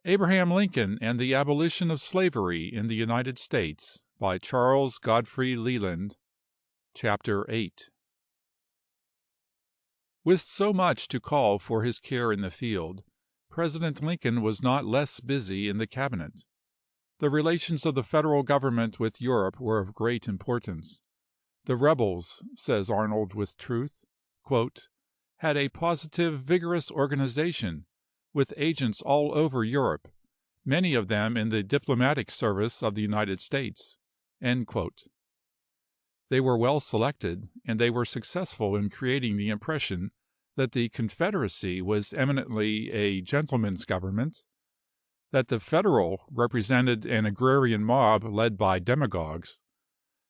Abraham Lincoln and the Abolition of Slavery in the United States, by Charles Godfrey Leland. Chapter 8. With so much to call for his care in the field, President Lincoln was not less busy in the cabinet. The relations of the Federal government with Europe were of great importance. The rebels, says Arnold with truth, "had a positive, vigorous organization, with agents all over Europe, many of them in the diplomatic service of the United States." They were well selected, and they were successful in creating the impression that the Confederacy was eminently a gentleman's government, that the Federal represented an agrarian mob led by demagogues,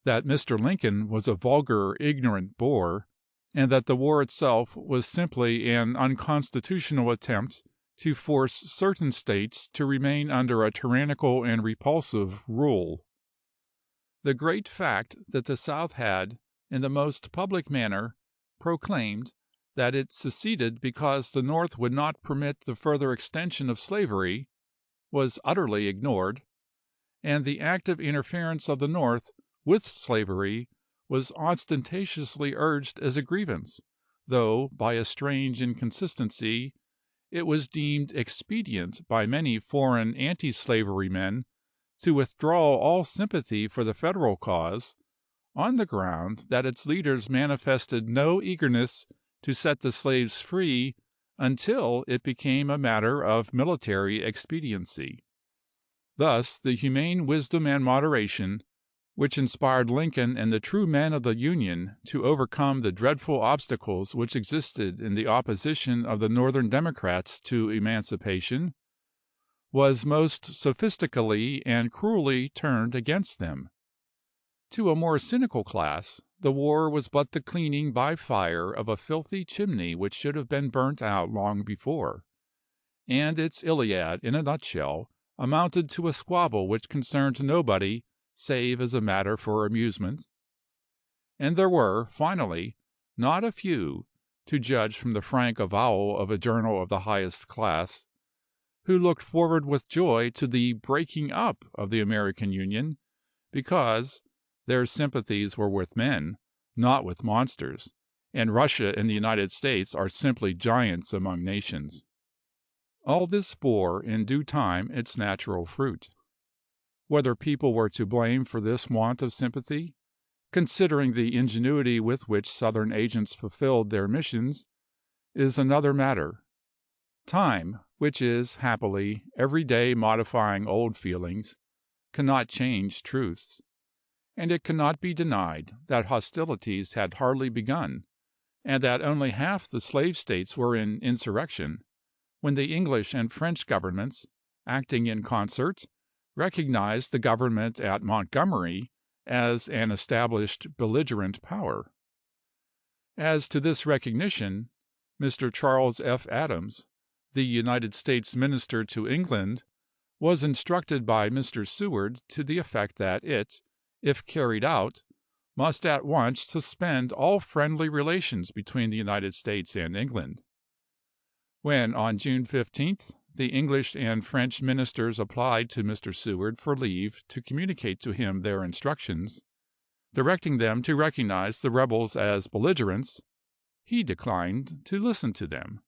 that Mr. Lincoln was a vulgar, ignorant boor, and that the war itself was simply an unconstitutional attempt to force certain states to remain under a tyrannical and repulsive rule. The great fact that the South had, in the most public manner, proclaimed that it seceded because the North would not permit the further extension of slavery, was utterly ignored, and the active interference of the North with slavery was ostentatiously urged as a grievance, though, by a strange inconsistency, it was deemed expedient by many foreign anti-slavery men to withdraw all sympathy for the Federal cause, on the ground that its leaders manifested no eagerness to set the slaves free until it became a matter of military expediency. Thus the humane wisdom and moderation which inspired Lincoln and the true men of the Union to overcome the dreadful obstacles which existed in the opposition of the Northern Democrats to emancipation, was most sophistically and cruelly turned against them. To a more cynical class, the war was but the cleaning by fire of a filthy chimney which should have been burnt out long before, and its Iliad, in a nutshell, amounted to a squabble which concerned nobody save as a matter for amusement. And there were, finally, not a few, to judge from the frank avowal of a journal of the highest class, who looked forward with joy to the breaking up of the American Union, because their sympathies were with men, not with monsters, and Russia and the United States are simply giants among nations. All this bore in due time its natural fruit. Whether people were to blame for this want of sympathy, considering the ingenuity with which Southern agents fulfilled their missions, is another matter. Time, which is, happily, every day modifying old feelings, cannot change truths, and it cannot be denied that hostilities had hardly begun, and that only half the slave states were in insurrection, when the English and French governments, acting in concert, recognized the government at Montgomery as an established belligerent power. As to this recognition, Mr. Charles F. Adams, the United States Minister to England, was instructed by Mr. Seward to the effect that it, if carried out, must at once suspend all friendly relations between the United States and England. When, on June 15th, the English and French ministers applied to Mr. Seward for leave to communicate to him their instructions, directing them to recognize the rebels as belligerents, he declined to listen to them.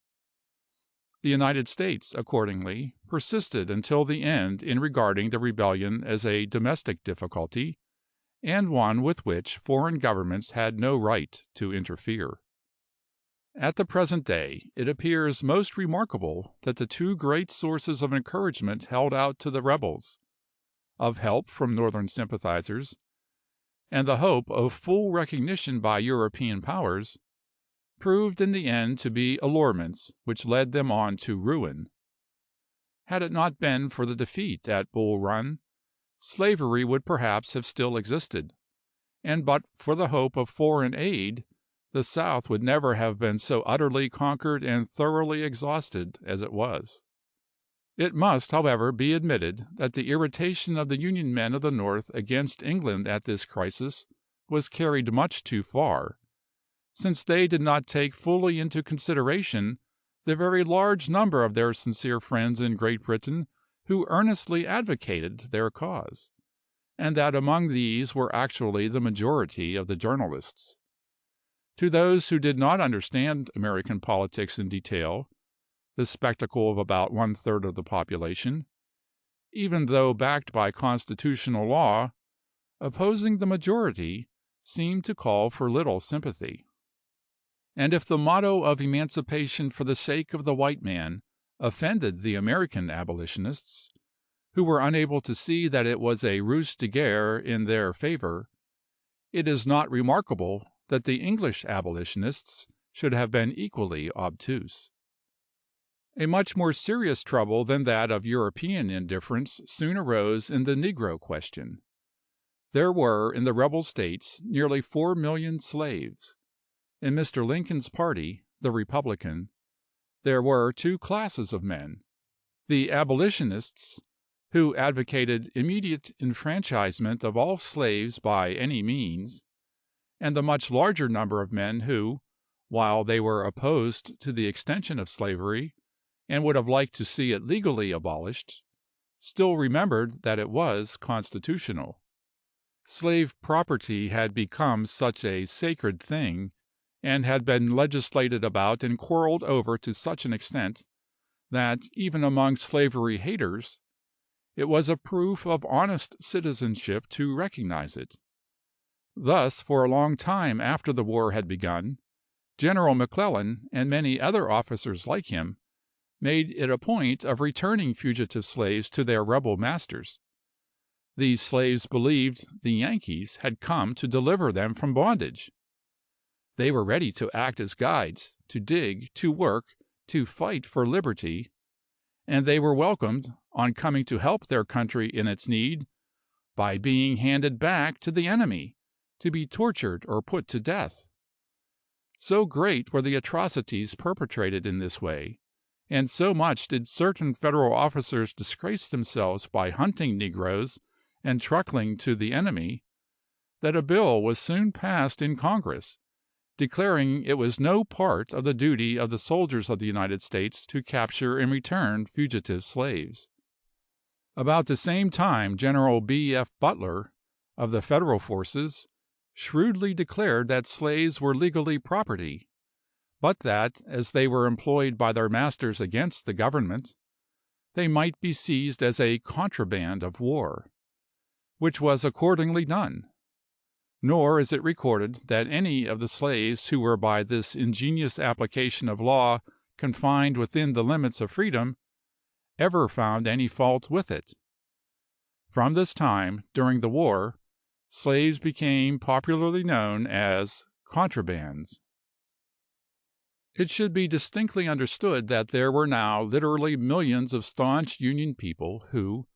The United States, accordingly, persisted until the end in regarding the rebellion as a domestic difficulty, and one with which foreign governments had no right to interfere. At the present day, it appears most remarkable that the two great sources of encouragement held out to the rebels, of help from Northern sympathizers, and the hope of full recognition by European powers, proved in the end to be allurements which led them on to ruin. Had it not been for the defeat at Bull Run, slavery would perhaps have still existed, and but for the hope of foreign aid, the South would never have been so utterly conquered and thoroughly exhausted as it was. It must, however, be admitted that the irritation of the Union men of the North against England at this crisis was carried much too far, since they did not take fully into consideration the very large number of their sincere friends in Great Britain who earnestly advocated their cause, and that among these were actually the majority of the journalists. To those who did not understand American politics in detail, the spectacle of about one-third of the population, even though backed by constitutional law, opposing the majority, seemed to call for little sympathy. And if the motto of emancipation for the sake of the white man offended the American abolitionists, who were unable to see that it was a ruse de guerre in their favor, it is not remarkable that the English abolitionists should have been equally obtuse. A much more serious trouble than that of European indifference soon arose in the Negro question. There were in the rebel states nearly 4,000,000 slaves. In Mr. Lincoln's party, the Republican, there were two classes of men: the abolitionists, who advocated immediate enfranchisement of all slaves by any means, and the much larger number of men who, while they were opposed to the extension of slavery and would have liked to see it legally abolished, still remembered that it was constitutional. Slave property had become such a sacred thing, and had been legislated about and quarreled over to such an extent, that, even among slavery haters, it was a proof of honest citizenship to recognize it. Thus, for a long time after the war had begun, General McClellan and many other officers like him made it a point of returning fugitive slaves to their rebel masters. These slaves believed the Yankees had come to deliver them from bondage. They were ready to act as guides, to dig, to work, to fight for liberty, and they were welcomed, on coming to help their country in its need, by being handed back to the enemy, to be tortured or put to death. So great were the atrocities perpetrated in this way, and so much did certain Federal officers disgrace themselves by hunting negroes and truckling to the enemy, that a bill was soon passed in Congress, declaring it was no part of the duty of the soldiers of the United States to capture and return fugitive slaves. About the same time General B.F. Butler, of the Federal forces, shrewdly declared that slaves were legally property, but that, as they were employed by their masters against the government, they might be seized as a contraband of war, which was accordingly done. Nor is it recorded that any of the slaves who were by this ingenious application of law confined within the limits of freedom ever found any fault with it. From this time, during the war, slaves became popularly known as contrabands. It should be distinctly understood that there were now literally millions of staunch Union people who,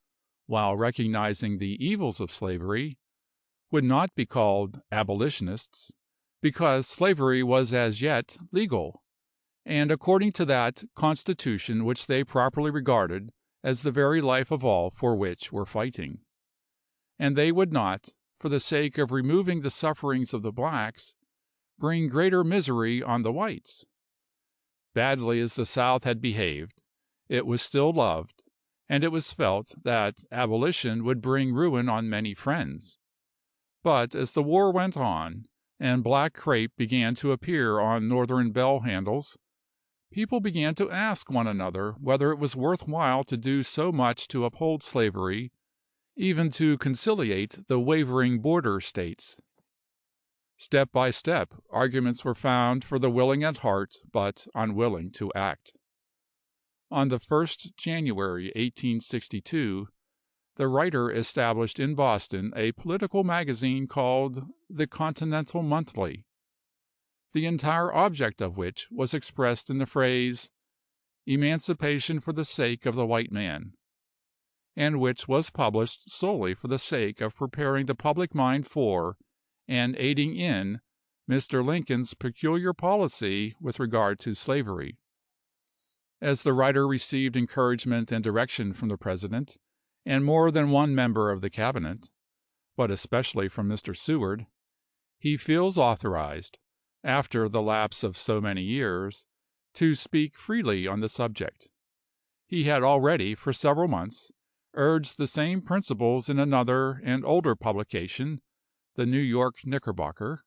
while recognizing the evils of slavery, would not be called abolitionists, because slavery was as yet legal, and according to that Constitution which they properly regarded as the very life of all for which were fighting. And they would not, for the sake of removing the sufferings of the blacks, bring greater misery on the whites. Badly as the South had behaved, it was still loved, and it was felt that abolition would bring ruin on many friends. But as the war went on, and black crape began to appear on Northern bell handles, people began to ask one another whether it was worth while to do so much to uphold slavery, even to conciliate the wavering border states. Step by step, arguments were found for the willing at heart but unwilling to act. On the 1st January, 1862, the writer established in Boston a political magazine called the Continental Monthly, the entire object of which was expressed in the phrase, "Emancipation for the sake of the white man," and which was published solely for the sake of preparing the public mind for, and aiding in, Mr. Lincoln's peculiar policy with regard to slavery. As the writer received encouragement and direction from the President, and more than one member of the Cabinet, but especially from Mr. Seward, he feels authorized, after the lapse of so many years, to speak freely on the subject. He had already, for several months, urged the same principles in another and older publication, the New York Knickerbocker.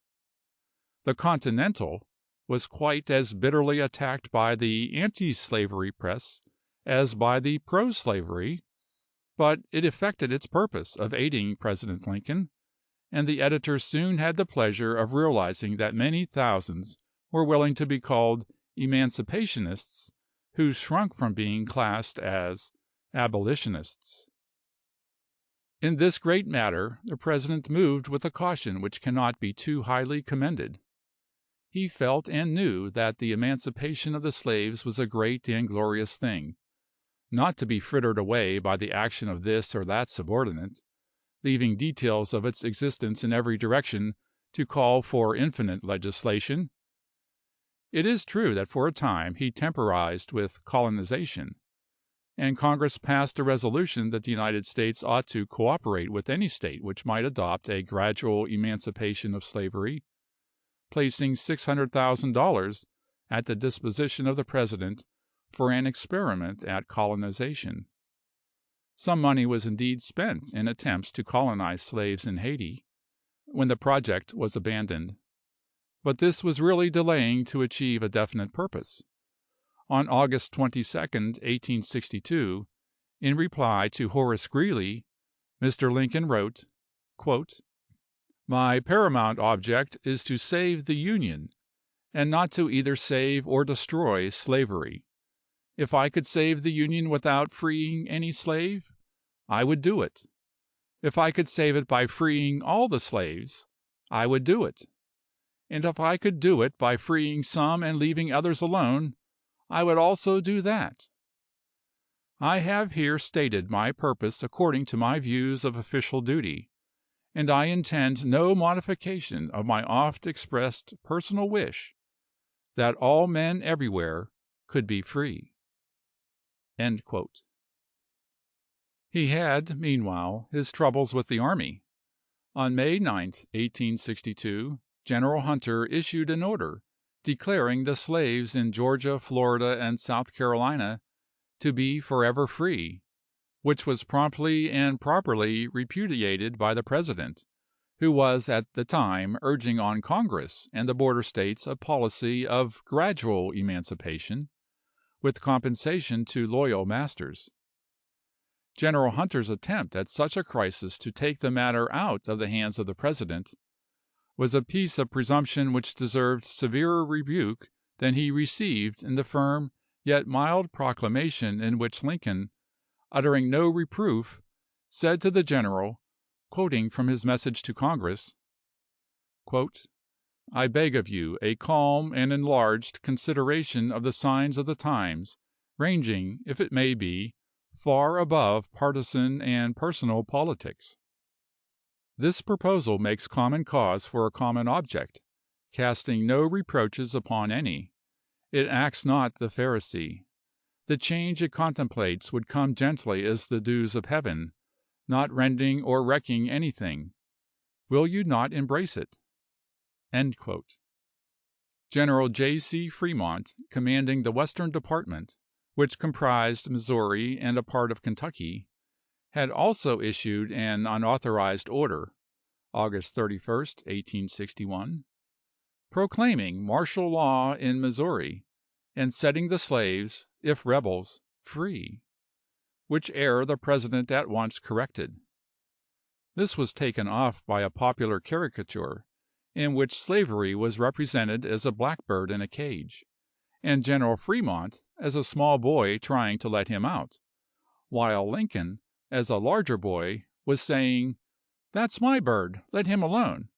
The Continental was quite as bitterly attacked by the anti-slavery press as by the pro-slavery, but it effected its purpose of aiding President Lincoln, and the editor soon had the pleasure of realizing that many thousands were willing to be called emancipationists who shrunk from being classed as abolitionists. In this great matter the President moved with a caution which cannot be too highly commended. He felt and knew that the emancipation of the slaves was a great and glorious thing, not to be frittered away by the action of this or that subordinate, leaving details of its existence in every direction to call for infinite legislation. It is true that for a time he temporized with colonization, and Congress passed a resolution that the United States ought to cooperate with any state which might adopt a gradual emancipation of slavery, placing $600,000 at the disposition of the President for an experiment at colonization. Some money was indeed spent in attempts to colonize slaves in Haiti, when the project was abandoned, but this was really delaying to achieve a definite purpose. On August 22, 1862, in reply to Horace Greeley, Mr. Lincoln wrote, quote, "My paramount object is to save the Union, and not to either save or destroy slavery. If I could save the Union without freeing any slave, I would do it. If I could save it by freeing all the slaves, I would do it. And if I could do it by freeing some and leaving others alone, I would also do that. I have here stated my purpose according to my views of official duty, and I intend no modification of my oft expressed personal wish that all men everywhere could be free." End quote. He had, meanwhile, his troubles with the army. On May 9, 1862, General Hunter issued an order declaring the slaves in Georgia, Florida, and South Carolina to be forever free, which was promptly and properly repudiated by the President, who was at the time urging on Congress and the border states a policy of gradual emancipation, with compensation to loyal masters. General Hunter's attempt at such a crisis to take the matter out of the hands of the President was a piece of presumption which deserved severer rebuke than he received in the firm yet mild proclamation in which Lincoln, uttering no reproof, said to the general, quoting from his message to Congress, quote, "I beg of you a calm and enlarged consideration of the signs of the times, ranging, if it may be, far above partisan and personal politics. This proposal makes common cause for a common object, casting no reproaches upon any. It acts not the Pharisee. The change it contemplates would come gently as the dews of heaven, not rending or wrecking anything. Will you not embrace it?" End quote. General J.C. Fremont, commanding the Western Department, which comprised Missouri and a part of Kentucky, had also issued an unauthorized order, August 31, 1861, proclaiming martial law in Missouri, and setting the slaves, if rebels, free, which error the President at once corrected. This was taken off by a popular caricature, in which slavery was represented as a blackbird in a cage, and General Fremont as a small boy trying to let him out, while Lincoln, as a larger boy, was saying, "That's my bird, let him alone,"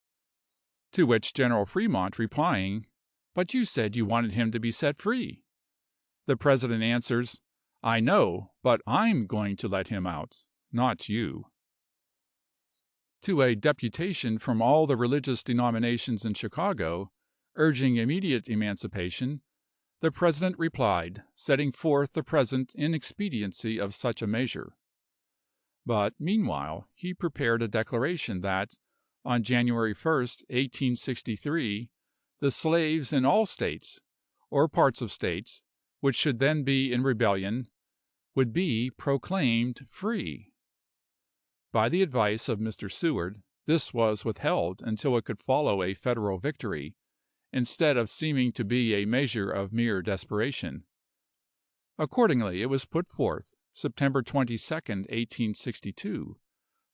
to which General Fremont replying, "But you said you wanted him to be set free," the President answers, "I know, but I'm going to let him out, not you." To a deputation from all the religious denominations in Chicago, urging immediate emancipation, the President replied, setting forth the present inexpediency of such a measure. But, meanwhile, he prepared a declaration that, on January 1, 1863, the slaves in all states, or parts of states, which should then be in rebellion, would be proclaimed free. By the advice of Mr. Seward, this was withheld until it could follow a Federal victory, instead of seeming to be a measure of mere desperation. Accordingly, it was put forth September 22nd, 1862,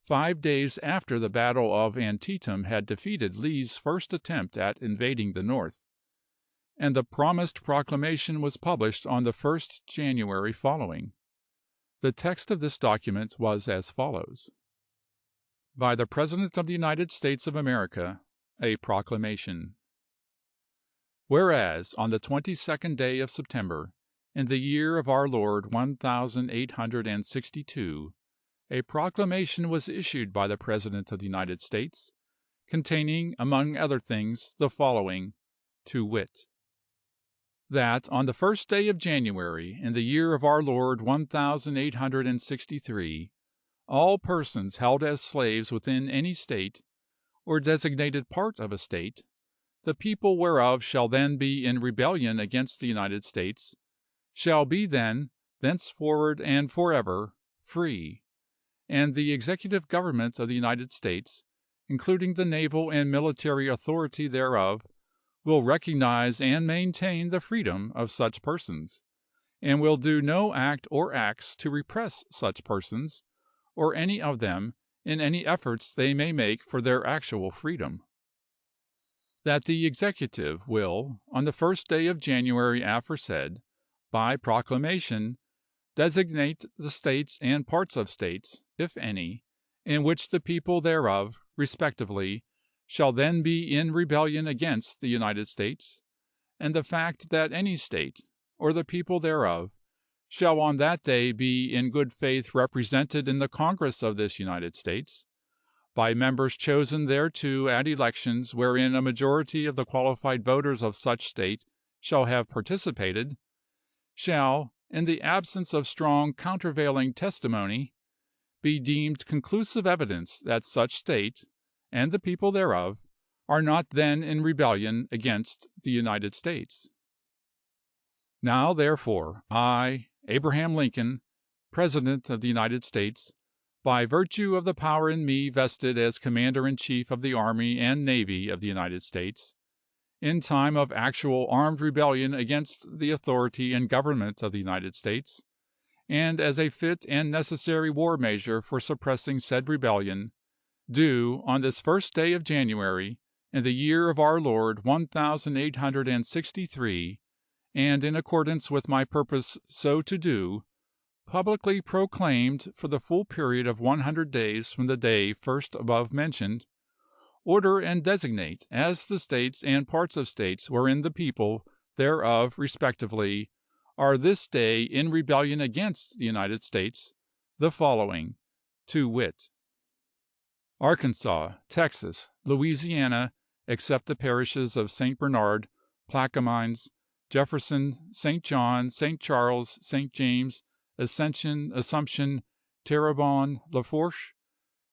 5 days after the battle of Antietam had defeated Lee's first attempt at invading the North, and the promised proclamation was published on the 1st January following. The text of this document was as follows: By the President of the United States of America, a proclamation. Whereas, on the 22nd day of September, in the year of our Lord 1862, a proclamation was issued by the President of the United States, containing, among other things, the following, to wit: That on the 1st day of January, in the year of our Lord 1863, all persons held as slaves within any state, or designated part of a state, the people whereof shall then be in rebellion against the United States, shall be then, thenceforward and forever, free, and the executive government of the United States, including the naval and military authority thereof, will recognize and maintain the freedom of such persons, and will do no act or acts to repress such persons, or any of them, in any efforts they may make for their actual freedom. That the executive will, on the 1st day of January aforesaid, by proclamation, designate the states and parts of states, if any, in which the people thereof, respectively, shall then be in rebellion against the United States, and the fact that any state, or the people thereof, shall on that day be in good faith represented in the Congress of this United States, by members chosen thereto at elections wherein a majority of the qualified voters of such state shall have participated, shall, in the absence of strong countervailing testimony, be deemed conclusive evidence that such state, and the people thereof, are not then in rebellion against the United States. Now, therefore, I, Abraham Lincoln, President of the United States, by virtue of the power in me vested as Commander-in-Chief of the Army and Navy of the United States, in time of actual armed rebellion against the authority and government of the United States, and as a fit and necessary war measure for suppressing said rebellion, do, on this 1st day of January, in the year of our Lord 1863, and in accordance with my purpose so to do, publicly proclaimed for the full period of 100 days from the day first above mentioned, order and designate as the states and parts of states wherein the people thereof respectively are this day in rebellion against the United States, the following, to wit: Arkansas, Texas, Louisiana, except the parishes of St. Bernard, Plaquemines, Jefferson, St. John, St. Charles, St. James, Assumption, Terrebonne, Lafourche,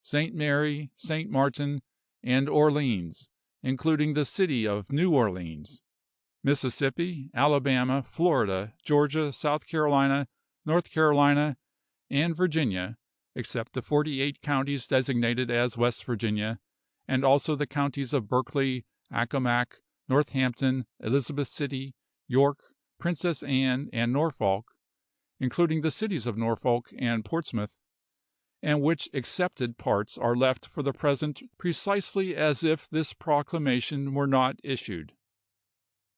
St. Mary, St. Martin, and Orleans, including the city of New Orleans, Mississippi, Alabama, Florida, Georgia, South Carolina, North Carolina, and Virginia, except the 48 counties designated as West Virginia, and also the counties of Berkeley, Accomack, Northampton, Elizabeth City, York, Princess Anne, and Norfolk, including the cities of Norfolk and Portsmouth, and which excepted parts are left for the present precisely as if this proclamation were not issued.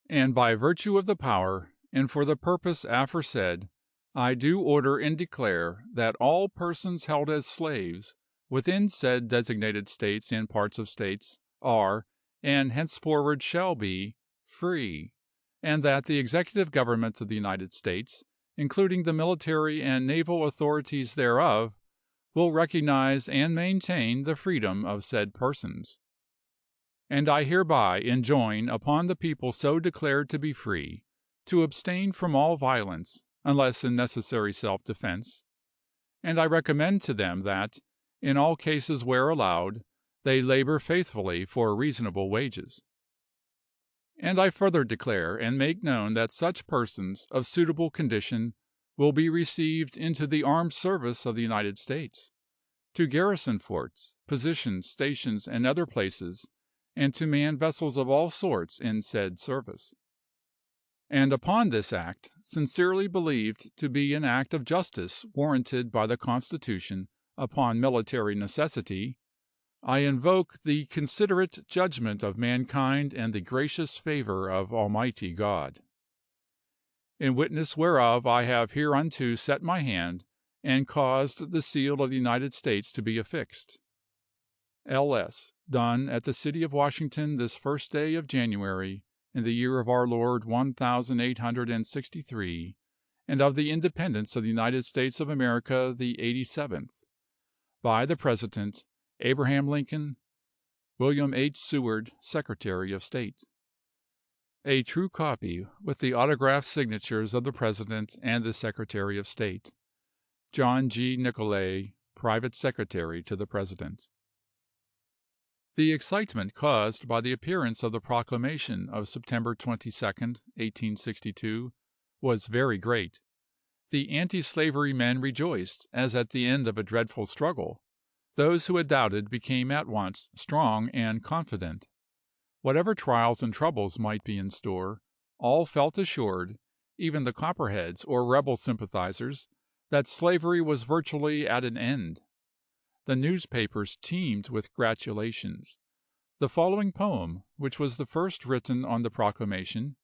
And by virtue of the power, and for the purpose aforesaid, I do order and declare that all persons held as slaves within said designated states and parts of states are, and henceforward shall be, free, and that the executive government of the United States, including the military and naval authorities thereof, will recognize and maintain the freedom of said persons. And I hereby enjoin upon the people so declared to be free, to abstain from all violence, unless in necessary self-defense, and I recommend to them that, in all cases where allowed, they labor faithfully for reasonable wages. And I further declare and make known that such persons of suitable condition will be received into the armed service of the United States, to garrison forts, positions, stations, and other places, and to man vessels of all sorts in said service. And upon this act, sincerely believed to be an act of justice warranted by the Constitution upon military necessity, I invoke the considerate judgment of mankind and the gracious favor of Almighty God. In witness whereof I have hereunto set my hand and caused the seal of the United States to be affixed. L.S. Done at the city of Washington this first day of January, in the year of our Lord 1863, and of the independence of the United States of America the 87th, by the President, Abraham Lincoln, William H. Seward, Secretary of State. A true copy, with the autographed signatures of the President and the Secretary of State. John G. Nicolay, Private Secretary to the President. The excitement caused by the appearance of the Proclamation of September 22, 1862, was very great. The anti-slavery men rejoiced as at the end of a dreadful struggle. Those who had doubted became at once strong and confident. Whatever trials and troubles might be in store, all felt assured, even the Copperheads or rebel sympathizers, that slavery was virtually at an end. The newspapers teemed with gratulations. The following poem, which was the first written on the proclamation,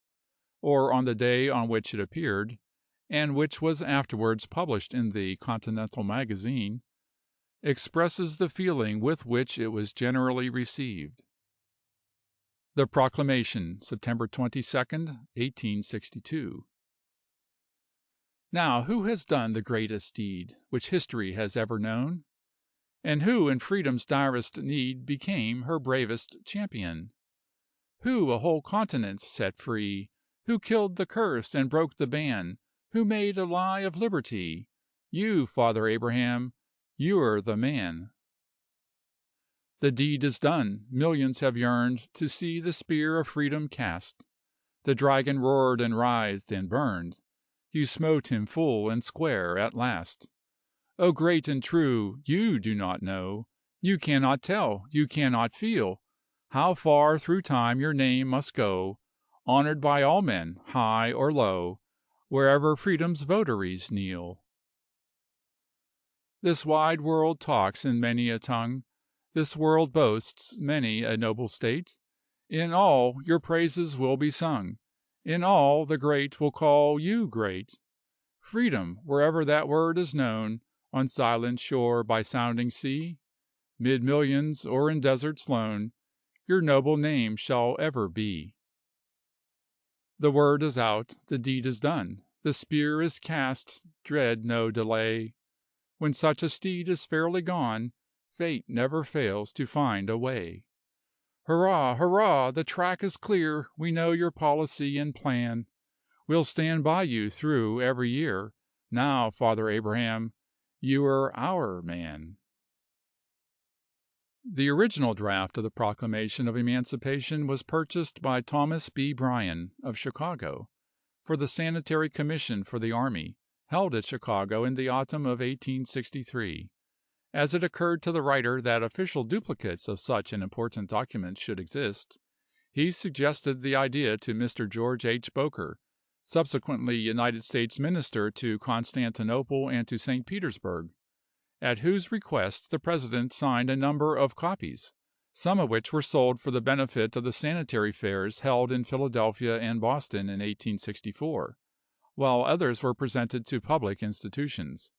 or on the day on which it appeared, and which was afterwards published in the Continental Magazine, expresses the feeling with which it was generally received. The Proclamation, September 22, 1862. Now, who has done the greatest deed which history has ever known? And who in freedom's direst need became her bravest champion? Who a whole continent set free? Who killed the curse and broke the ban? Who made a lie of liberty? You, Father Abraham, you're the man. The deed is done. Millions have yearned to see the spear of freedom cast. The dragon roared and writhed and burned. You smote him full and square at last. O great and true, you do not know, you cannot tell, you cannot feel, how far through time your name must go, honored by all men, high or low, wherever freedom's votaries kneel. This wide world talks in many a tongue, this world boasts many a noble state. In all your praises will be sung, in all the great will call you great. Freedom, wherever that word is known, on silent shore by sounding sea, 'mid millions or in deserts lone, your noble name shall ever be. The word is out, the deed is done, the spear is cast, dread no delay. When such a steed is fairly gone, fate never fails to find a way. Hurrah! hurrah! the track is clear, we know your policy and plan. We'll stand by you through every year. Now, Father Abraham, you are our man. The original draft of the Proclamation of Emancipation was purchased by Thomas B. Bryan, of Chicago, for the Sanitary Commission for the Army, held at Chicago in the autumn of 1863. As it occurred to the writer that official duplicates of such an important document should exist, he suggested the idea to Mr. George H. Boker, subsequently United States Minister to Constantinople and to St. Petersburg, at whose request the President signed a number of copies, some of which were sold for the benefit of the sanitary fairs held in Philadelphia and Boston in 1864, while others were presented to public institutions.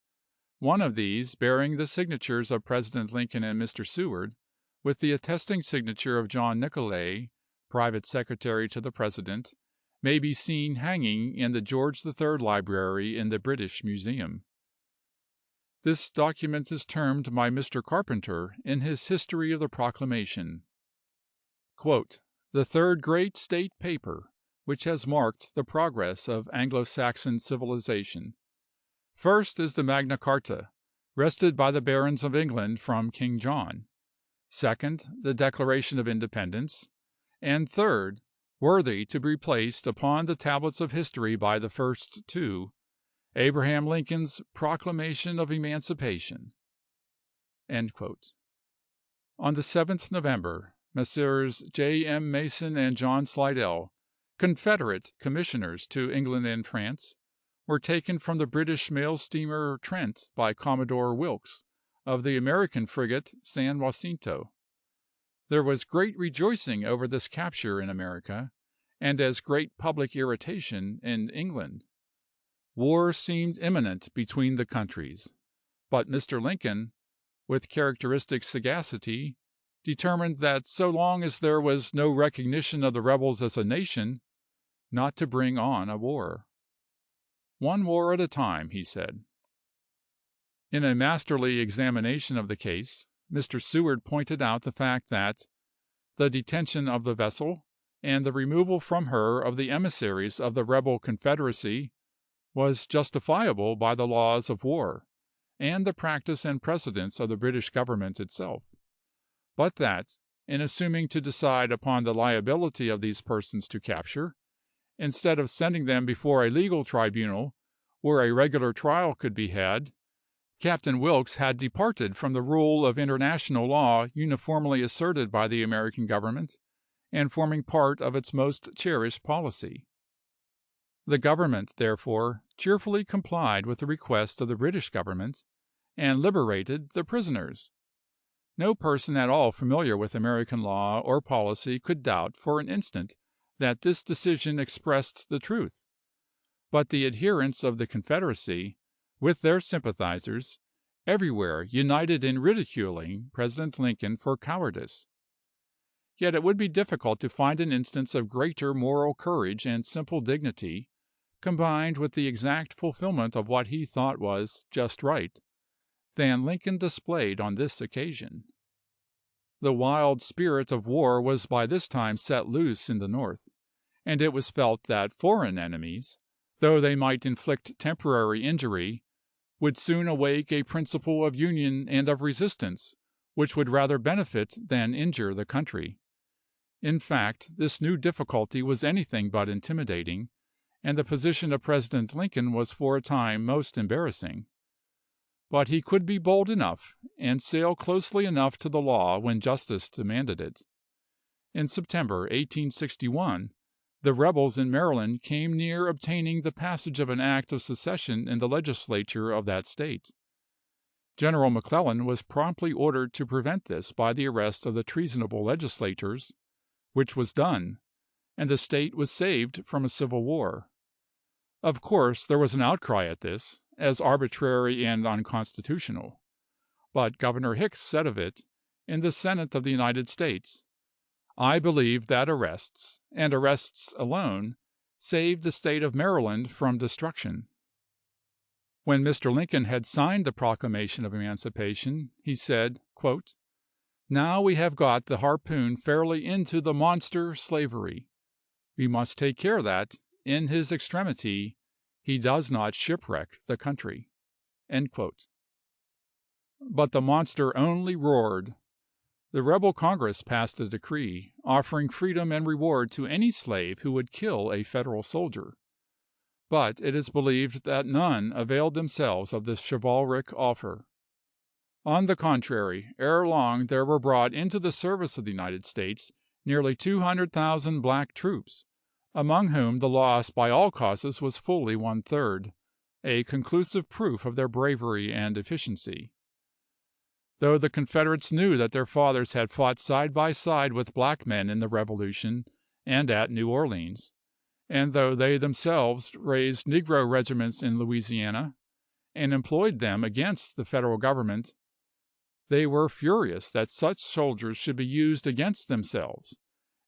One of these, bearing the signatures of President Lincoln and Mr. Seward, with the attesting signature of John Nicolay, Private Secretary to the President, may be seen hanging in the George III Library in the British Museum. This document is termed by Mr. Carpenter in his History of the Proclamation, "The third great state paper which has marked the progress of Anglo-Saxon civilization. First is the Magna Carta, wrested by the barons of England from King John. Second, the Declaration of Independence. And third, worthy to be placed upon the tablets of history by the first two, Abraham Lincoln's Proclamation of Emancipation." On the 7th November, Messrs. J. M. Mason and John Slidell, Confederate commissioners to England and France, were taken from the British mail steamer Trent by Commodore Wilkes of the American frigate San Jacinto. There was great rejoicing over this capture in America, and as great public irritation in England. War seemed imminent between the countries, but Mr. Lincoln, with characteristic sagacity, determined that so long as there was no recognition of the rebels as a nation, not to bring on a war. One war at a time, he said. In a masterly examination of the case, Mr. Seward pointed out the fact that the detention of the vessel and the removal from her of the emissaries of the rebel confederacy was justifiable by the laws of war and the practice and precedents of the British government itself, but that, in assuming to decide upon the liability of these persons to capture, instead of sending them before a legal tribunal where a regular trial could be had, Captain Wilkes had departed from the rule of international law uniformly asserted by the American government and forming part of its most cherished policy. The government, therefore, cheerfully complied with the request of the British government and liberated the prisoners. No person at all familiar with American law or policy could doubt for an instant that this decision expressed the truth, but the adherents of the Confederacy, with their sympathizers, everywhere united in ridiculing President Lincoln for cowardice. Yet it would be difficult to find an instance of greater moral courage and simple dignity, combined with the exact fulfillment of what he thought was just right, than Lincoln displayed on this occasion. The wild spirit of war was by this time set loose in the North, and it was felt that foreign enemies, though they might inflict temporary injury, would soon awake a principle of union and of resistance which would rather benefit than injure the country. In fact, this new difficulty was anything but intimidating, and the position of President Lincoln was for a time most embarrassing. But he could be bold enough and sail closely enough to the law when justice demanded it. In September, 1861, the rebels in Maryland came near obtaining the passage of an act of secession in the legislature of that state. General McClellan was promptly ordered to prevent this by the arrest of the treasonable legislators, which was done, and the state was saved from a civil war. Of course, there was an outcry at this, as arbitrary and unconstitutional, but Governor Hicks said of it, in the Senate of the United States, "I believe that arrests, and arrests alone, saved the state of Maryland from destruction." When Mr. Lincoln had signed the Proclamation of Emancipation, he said, quote, "Now we have got the harpoon fairly into the monster slavery. We must take care that, in his extremity, he does not shipwreck the country." End quote. But the monster only roared. The rebel Congress passed a decree offering freedom and reward to any slave who would kill a Federal soldier. But it is believed that none availed themselves of this chivalric offer. On the contrary, ere long there were brought into the service of the United States nearly 200,000 black troops, among whom the loss by all causes was fully 1/3, a conclusive proof of their bravery and efficiency. Though the Confederates knew that their fathers had fought side by side with black men in the Revolution and at New Orleans, and though they themselves raised Negro regiments in Louisiana, and employed them against the Federal government, they were furious that such soldiers should be used against themselves,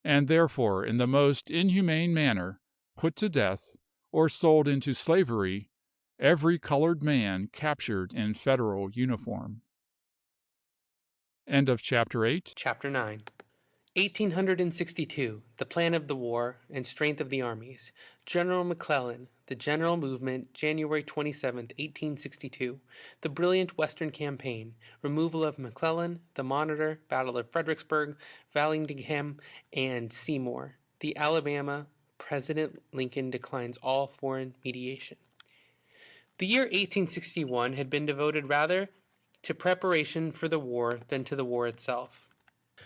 and therefore in the most inhumane manner put to death or sold into slavery every colored man captured in Federal uniform. End of Chapter 8. Chapter 9. 1862. The Plan of the War and Strength of the Armies. General McClellan. The General Movement, January 27, 1862. The Brilliant Western Campaign. Removal of McClellan. The Monitor. Battle of Fredericksburg. Vallandigham and Seymour. The Alabama. President Lincoln declines all foreign mediation. The year 1861 had been devoted rather to preparation for the war than to the war itself.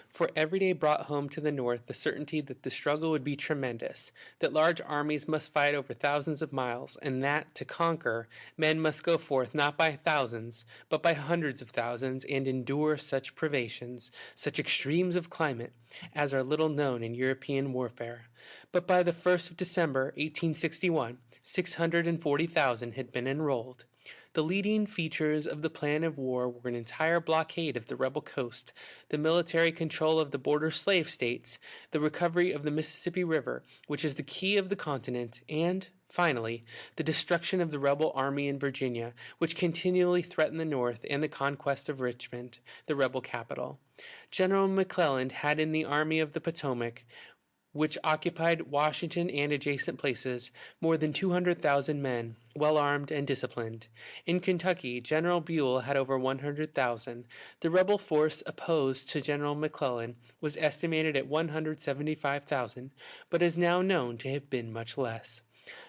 For every day brought home to the North the certainty that the struggle would be tremendous, that large armies must fight over thousands of miles, and that, to conquer, men must go forth not by thousands, but by hundreds of thousands, and endure such privations, such extremes of climate, as are little known in European warfare. But by the 1st of December, 1861, 640,000 had been enrolled. The leading features of the plan of war were an entire blockade of the rebel coast, the military control of the border slave states, the recovery of the Mississippi River, which is the key of the continent, and, finally, the destruction of the rebel army in Virginia, which continually threatened the North, and the conquest of Richmond, the rebel capital. General McClellan had in the Army of the Potomac, which occupied Washington and adjacent places, more than 200,000 men, well armed and disciplined. In Kentucky, General Buell had over 100,000. The rebel force opposed to General McClellan was estimated at 175,000, but is now known to have been much less.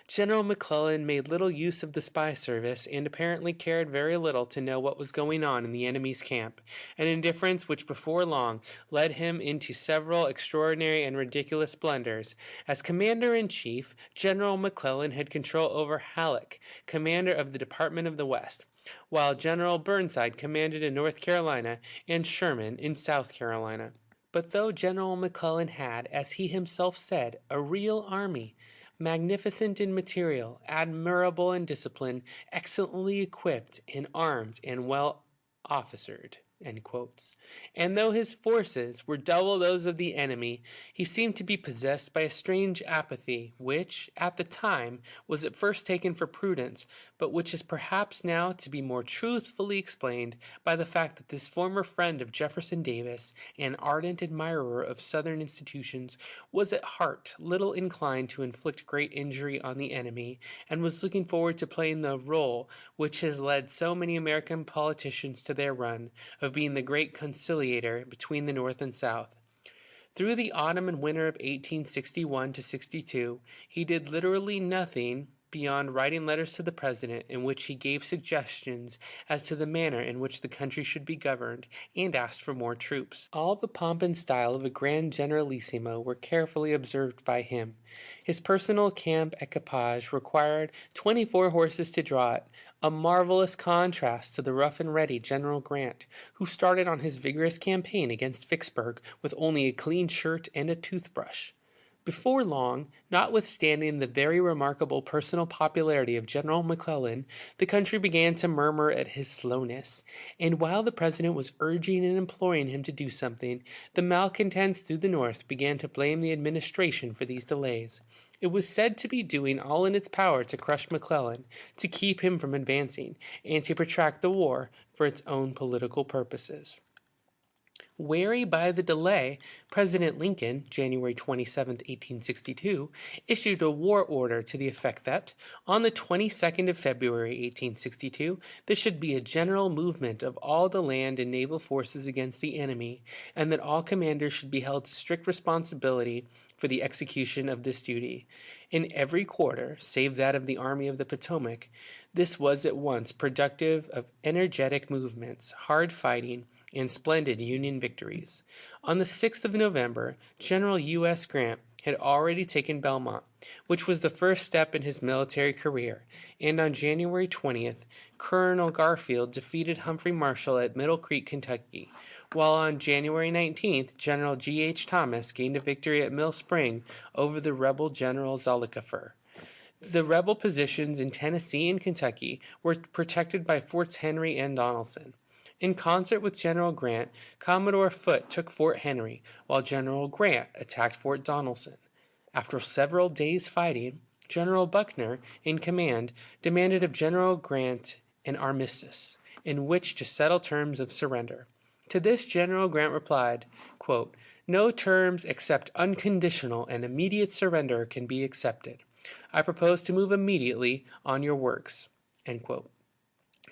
General McClellan made little use of the spy service and apparently cared very little to know what was going on in the enemy's camp, an indifference which before long led him into several extraordinary and ridiculous blunders. As commander-in-chief, General McClellan had control over Halleck, commander of the Department of the West, while General Burnside commanded in North Carolina and Sherman in South Carolina. But though General McClellan had, as he himself said, a real army, magnificent in material, admirable in discipline, excellently equipped and armed, and well officered, and though his forces were double those of the enemy, he seemed to be possessed by a strange apathy, which, at the time, was at first taken for prudence, but which is perhaps now to be more truthfully explained by the fact that this former friend of Jefferson Davis, and ardent admirer of Southern institutions, was at heart little inclined to inflict great injury on the enemy, and was looking forward to playing the rôle which has led so many American politicians to their run, of being the great conciliator between the North and South. Through the autumn and winter of 1861 to 62, he did literally nothing beyond writing letters to the President in which he gave suggestions as to the manner in which the country should be governed, and asked for more troops. All the pomp and style of a grand generalissimo were carefully observed by him. His personal camp equipage required 24 horses to draw it, a marvelous contrast to the rough and ready General Grant, who started on his vigorous campaign against Vicksburg with only a clean shirt and a toothbrush. Before long, notwithstanding the very remarkable personal popularity of General McClellan, the country began to murmur at his slowness, and while the President was urging and imploring him to do something, the malcontents through the North began to blame the administration for these delays. It was said to be doing all in its power to crush McClellan, to keep him from advancing, and to protract the war for its own political purposes. Wary by the delay, President Lincoln, January 27, 1862, issued a war order to the effect that, on the 22nd of February, 1862, there should be a general movement of all the land and naval forces against the enemy, and that all commanders should be held to strict responsibility for the execution of this duty. In every quarter, save that of the Army of the Potomac, this was at once productive of energetic movements, hard fighting, and splendid Union victories. On the 6th of November, General U.S. Grant had already taken Belmont, which was the first step in his military career, and on January 20th, Colonel Garfield defeated Humphrey Marshall at Middle Creek, Kentucky, while on January 19th, General G.H. Thomas gained a victory at Mill Spring over the rebel General Zollicoffer. The rebel positions in Tennessee and Kentucky were protected by Forts Henry and Donelson. In concert with General Grant, Commodore Foote took Fort Henry, while General Grant attacked Fort Donelson. After several days' fighting, General Buckner, in command, demanded of General Grant an armistice, in which to settle terms of surrender. To this General Grant replied, quote, "No terms except unconditional and immediate surrender can be accepted. I propose to move immediately on your works." End quote.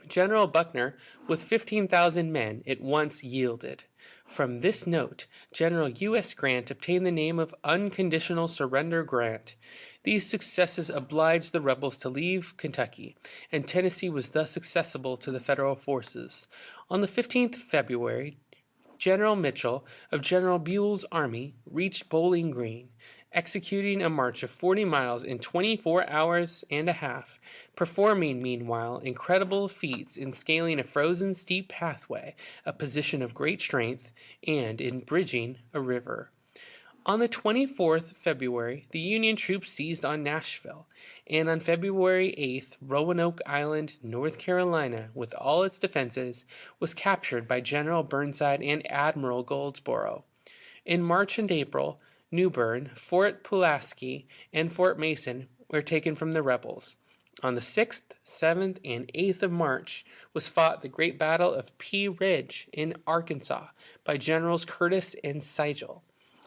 General Buckner, with 15,000 men, at once yielded. From this note, General U.S. Grant obtained the name of Unconditional Surrender Grant. These successes obliged the rebels to leave Kentucky, and Tennessee was thus accessible to the Federal forces. On the 15th of February, General Mitchell of General Buell's army reached Bowling Green, executing a march of 40 miles in 24 hours and a half, performing, meanwhile, incredible feats in scaling a frozen steep pathway, a position of great strength, and in bridging a river. On the 24th of February, the Union troops seized on Nashville, and on February 8th, Roanoke Island, North Carolina, with all its defenses, was captured by General Burnside and Admiral Goldsborough. In March and April, New Bern, Fort Pulaski, and Fort Mason were taken from the rebels. On the 6th, 7th, and 8th of March was fought the great battle of Pea Ridge in Arkansas by Generals Curtis and Sigel,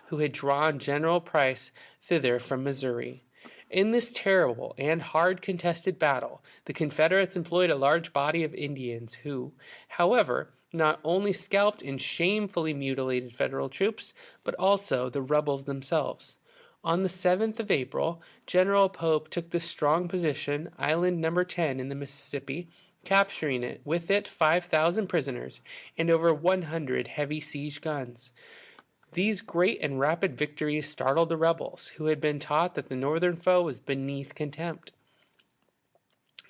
who had drawn General Price thither from Missouri. In this terrible and hard contested battle, the Confederates employed a large body of Indians who, however, not only scalped and shamefully mutilated Federal troops, but also the rebels themselves. On the 7th of April, General Pope took the strong position, Island No. 10 in the Mississippi, capturing it, with it 5,000 prisoners and over 100 heavy siege guns. These great and rapid victories startled the rebels, who had been taught that the Northern foe was beneath contempt.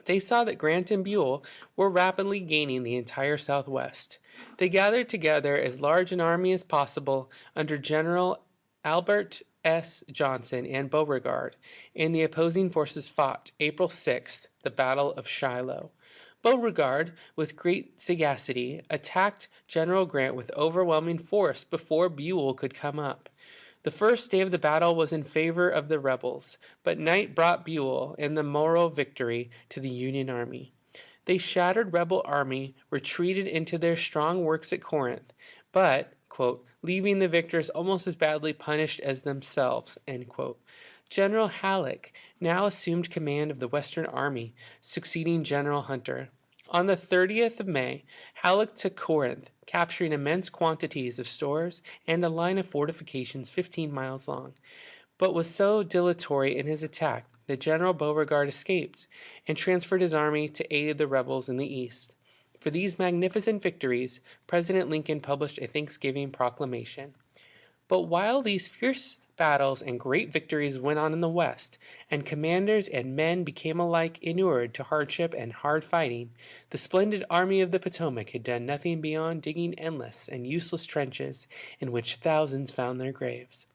They saw that Grant and Buell were rapidly gaining the entire Southwest. They gathered together as large an army as possible under General Albert S. Johnson and Beauregard, and the opposing forces fought, April 6th, the Battle of Shiloh. Beauregard, with great sagacity, attacked General Grant with overwhelming force before Buell could come up. The first day of the battle was in favor of the rebels, but night brought Buell and the moral victory to the Union army. The shattered rebel army retreated into their strong works at Corinth, but, quote, leaving the victors almost as badly punished as themselves, end quote. General Halleck now assumed command of the Western Army, succeeding General Hunter. On the 30th of May, Halleck took Corinth, capturing immense quantities of stores and a line of fortifications 15 miles long, but was so dilatory in his attack that General Beauregard escaped and transferred his army to aid the rebels in the east. For these magnificent victories, President Lincoln published a Thanksgiving proclamation. But while these fierce battles and great victories went on in the West, and commanders and men became alike inured to hardship and hard fighting, the splendid Army of the Potomac had done nothing beyond digging endless and useless trenches in which thousands found their graves.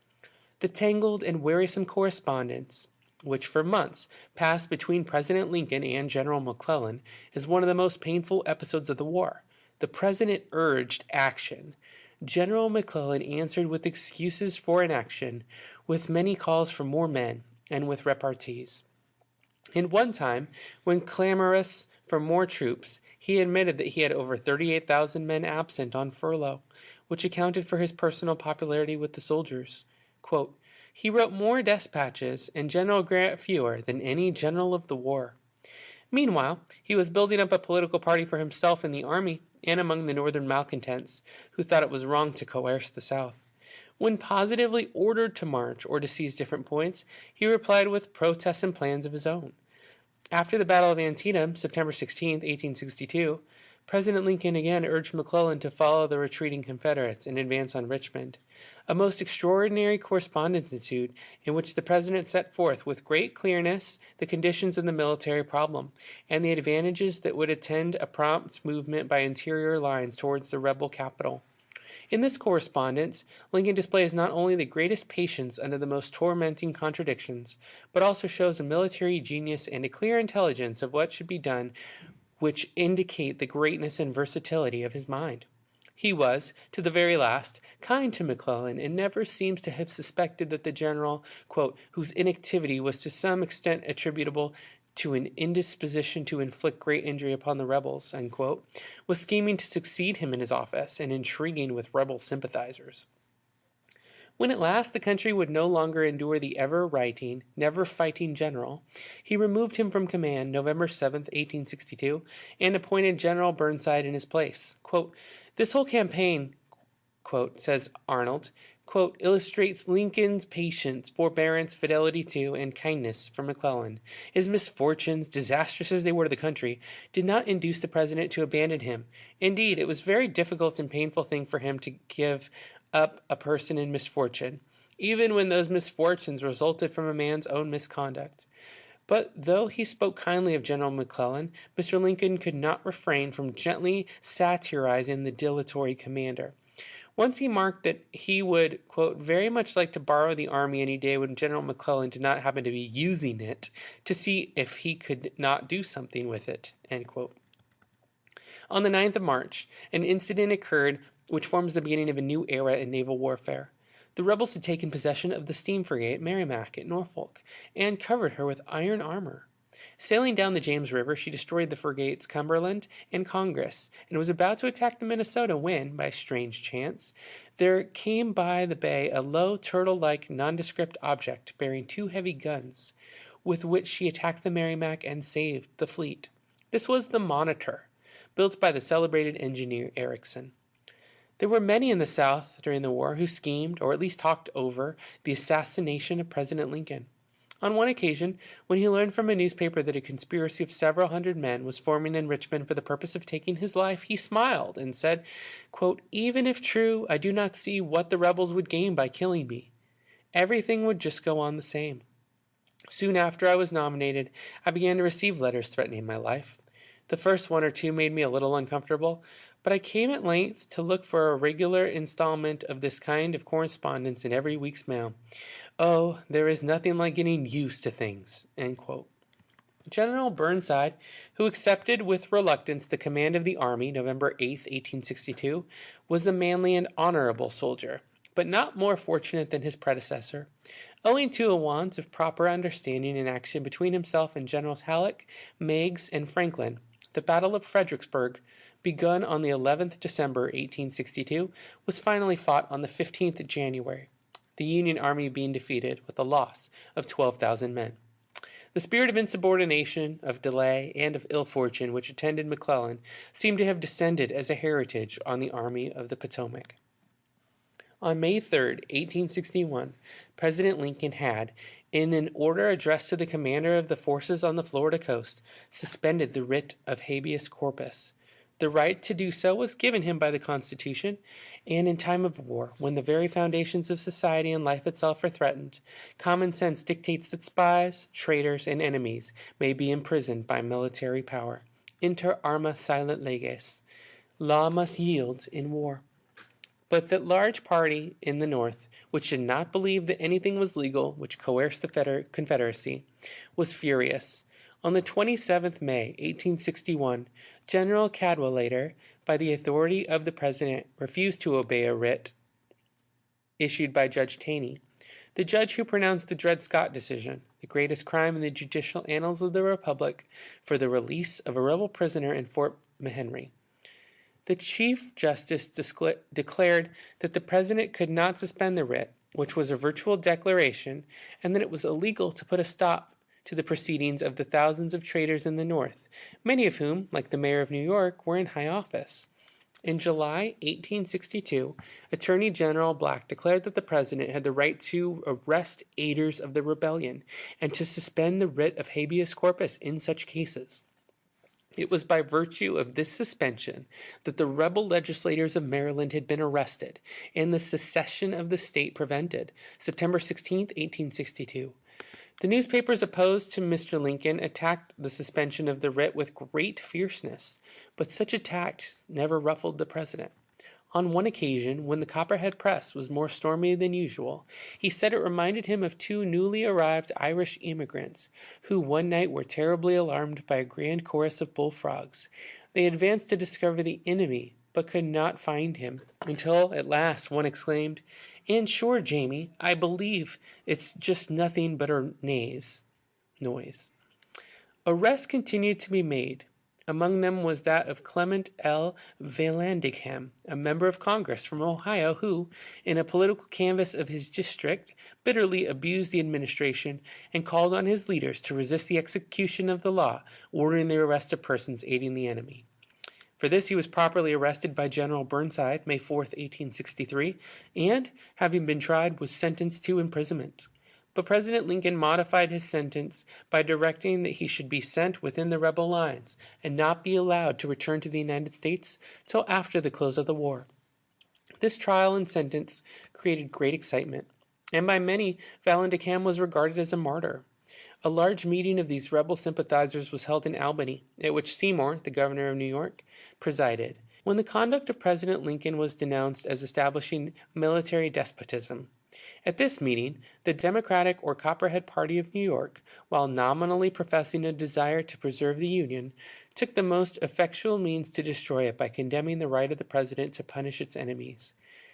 The tangled and wearisome correspondence, which for months passed between President Lincoln and General McClellan, is one of the most painful episodes of the war. The President urged action. General McClellan answered with excuses for inaction, with many calls for more men, and with repartees. In one time, when clamorous for more troops, he admitted that he had over 38,000 men absent on furlough, which accounted for his personal popularity with the soldiers. Quote, he wrote more dispatches and General Grant fewer than any general of the war. Meanwhile, he was building up a political party for himself in the army and among the Northern malcontents, who thought it was wrong to coerce the South. When positively ordered to march or to seize different points, he replied with protests and plans of his own. After the Battle of Antietam, September 16, 1862, President Lincoln again urged McClellan to follow the retreating Confederates and advance on Richmond. A most extraordinary correspondence ensued, in which the President set forth with great clearness the conditions of the military problem, and the advantages that would attend a prompt movement by interior lines towards the rebel capital. In this correspondence, Lincoln displays not only the greatest patience under the most tormenting contradictions, but also shows a military genius and a clear intelligence of what should be done, which indicate the greatness and versatility of his mind. He was, to the very last, kind to McClellan, and never seems to have suspected that the general, quote, whose inactivity was to some extent attributable to an indisposition to inflict great injury upon the rebels, unquote, was scheming to succeed him in his office and intriguing with rebel sympathizers. When at last the country would no longer endure the ever-writing, never-fighting general, he removed him from command November 7, 1862, and appointed General Burnside in his place. Quote, this whole campaign, quote, says Arnold, quote, illustrates Lincoln's patience, forbearance, fidelity to, and kindness for McClellan. His misfortunes, disastrous as they were to the country, did not induce the president to abandon him. Indeed, it was a very difficult and painful thing for him to give up a person in misfortune, even when those misfortunes resulted from a man's own misconduct. But though he spoke kindly of General McClellan, Mr. Lincoln could not refrain from gently satirizing the dilatory commander. Once he marked that he would, quote, very much like to borrow the army any day when General McClellan did not happen to be using it, to see if he could not do something with it, end quote. On the 9th of March, an incident occurred which forms the beginning of a new era in naval warfare. The rebels had taken possession of the steam frigate Merrimac at Norfolk and covered her with iron armor. Sailing down the James River, she destroyed the frigates Cumberland and Congress, and was about to attack the Minnesota when, by a strange chance, there came by the bay a low, turtle-like, nondescript object bearing 2 heavy guns, with which she attacked the Merrimac and saved the fleet. This was the Monitor, built by the celebrated engineer Erickson. There were many in the South during the war who schemed, or at least talked over, the assassination of President Lincoln. On one occasion, when he learned from a newspaper that a conspiracy of several hundred men was forming in Richmond for the purpose of taking his life, he smiled and said, quote, even if true, I do not see what the rebels would gain by killing me. Everything would just go on the same. Soon after I was nominated, I began to receive letters threatening my life. The first 1 or 2 made me a little uncomfortable, but I came at length to look for a regular installment of this kind of correspondence in every week's mail. Oh, there is nothing like getting used to things, end quote. General Burnside, who accepted with reluctance the command of the army November 8, 1862, was a manly and honorable soldier, but not more fortunate than his predecessor. Owing to a want of proper understanding and action between himself and Generals Halleck, Meigs, and Franklin, the Battle of Fredericksburg, begun on the 11th December 1862, was finally fought on the 15th January, the Union Army being defeated with a loss of 12,000 men. The spirit of insubordination, of delay, and of ill fortune which attended McClellan seemed to have descended as a heritage on the Army of the Potomac. On May 3, 1861, President Lincoln had, in an order addressed to the commander of the forces on the Florida coast, suspended the writ of habeas corpus. The right to do so was given him by the Constitution, and in time of war, when the very foundations of society and life itself are threatened, common sense dictates that spies, traitors, and enemies may be imprisoned by military power. Inter arma silent leges. Law must yield in war. But that large party in the North, which did not believe that anything was legal which coerced the Confederacy, was furious. On the 27th May, 1861, General Cadwalader, by the authority of the President, refused to obey a writ issued by Judge Taney, the judge who pronounced the Dred Scott decision, the greatest crime in the judicial annals of the Republic, for the release of a rebel prisoner in Fort McHenry. The Chief Justice declared that the President could not suspend the writ, which was a virtual declaration, and that it was illegal to put a stop to the proceedings of the thousands of traitors in the North, many of whom, like the mayor of New York, were in high office. In July 1862, Attorney General Black declared that the President had the right to arrest aiders of the rebellion and to suspend the writ of habeas corpus in such cases. It was by virtue of this suspension that the rebel legislators of Maryland had been arrested and the secession of the state prevented, September 16, 1862. The newspapers opposed to Mr. Lincoln attacked the suspension of the writ with great fierceness, but such attacks never ruffled the President. On one occasion, when the Copperhead Press was more stormy than usual, he said it reminded him of 2 newly arrived Irish immigrants, who one night were terribly alarmed by a grand chorus of bullfrogs. They advanced to discover the enemy, but could not find him, until at last one exclaimed, "And sure, Jamie, I believe it's just nothing but a noise." Arrests continued to be made. Among them was that of Clement L. Vallandigham, a member of Congress from Ohio who, in a political canvass of his district, bitterly abused the administration and called on his leaders to resist the execution of the law ordering the arrest of persons aiding the enemy. For this he was properly arrested by General Burnside, May 4th, 1863, and, having been tried, was sentenced to imprisonment. But President Lincoln modified his sentence by directing that he should be sent within the rebel lines and not be allowed to return to the United States till after the close of the war. This trial and sentence created great excitement, and by many Vallandigham was regarded as a martyr. A large meeting of these rebel sympathizers was held in Albany, at which Seymour, the governor of New York, presided, when the conduct of President Lincoln was denounced as establishing military despotism. At this meeting, the Democratic or Copperhead Party of New York, while nominally professing a desire to preserve the Union, took the most effectual means to destroy it by condemning the right of the President to punish its enemies.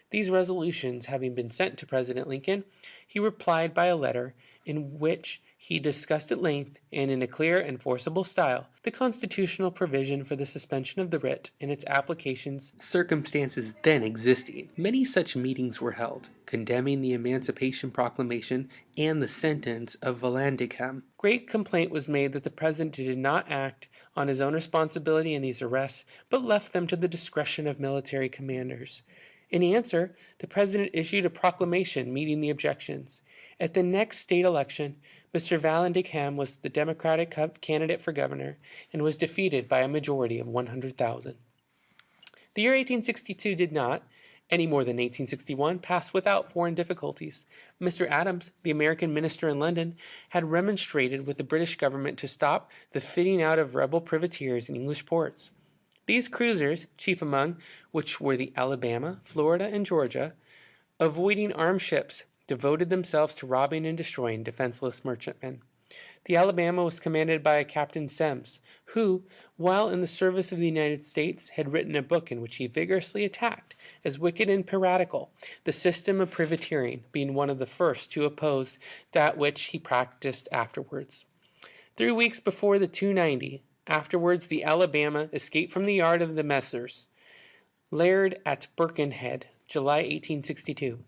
These resolutions having been sent to President Lincoln, he replied by a letter in which he discussed at length, and in a clear and forcible style, the constitutional provision for the suspension of the writ and its applications, circumstances then existing. Many such meetings were held, condemning the Emancipation Proclamation and the sentence of Vallandigham. Great complaint was made that the President did not act on his own responsibility in these arrests, but left them to the discretion of military commanders. In answer, the President issued a proclamation meeting the objections. At the next state election, Mr. Vallandigham was the Democratic candidate for governor and was defeated by a majority of 100,000. The year 1862 did not, any more than 1861, pass without foreign difficulties. Mr. Adams, the American minister in London, had remonstrated with the British government to stop the fitting out of rebel privateers in English ports. These cruisers, chief among which were the Alabama, Florida, and Georgia, avoiding armed ships, devoted themselves to robbing and destroying defenseless merchantmen. The Alabama was commanded by a Captain Semmes, who, while in the service of the United States, had written a book in which he vigorously attacked, as wicked and piratical, the system of privateering, being one of the first to oppose that which he practiced afterwards. 3 weeks before the 290, afterwards the Alabama escaped from the yard of the Messrs. Laird at Birkenhead, July 1862.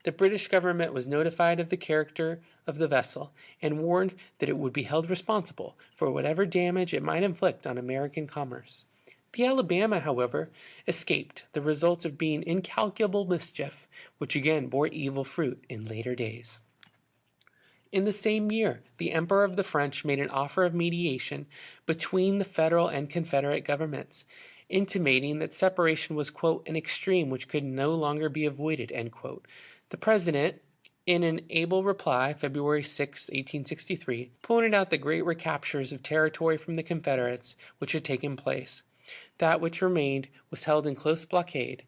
The British government was notified of the character of the vessel and warned that it would be held responsible for whatever damage it might inflict on American commerce. The Alabama, however, escaped, the result of being incalculable mischief, which again bore evil fruit in later days. In the same year, the Emperor of the French made an offer of mediation between the federal and Confederate governments, intimating that separation was, quote, an extreme which could no longer be avoided, end quote. The President, in an able reply, February 6, 1863, pointed out the great recaptures of territory from the Confederates which had taken place. That which remained was held in close blockade,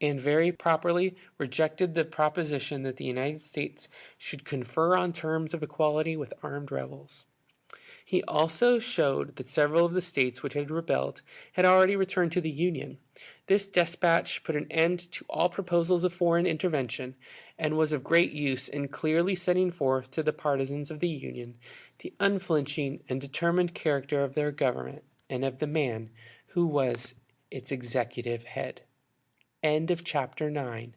and very properly rejected the proposition that the United States should confer on terms of equality with armed rebels. He also showed that several of the states which had rebelled had already returned to the Union. This despatch put an end to all proposals of foreign intervention and was of great use in clearly setting forth to the partisans of the Union the unflinching and determined character of their government and of the man who was its executive head. End of chapter 9.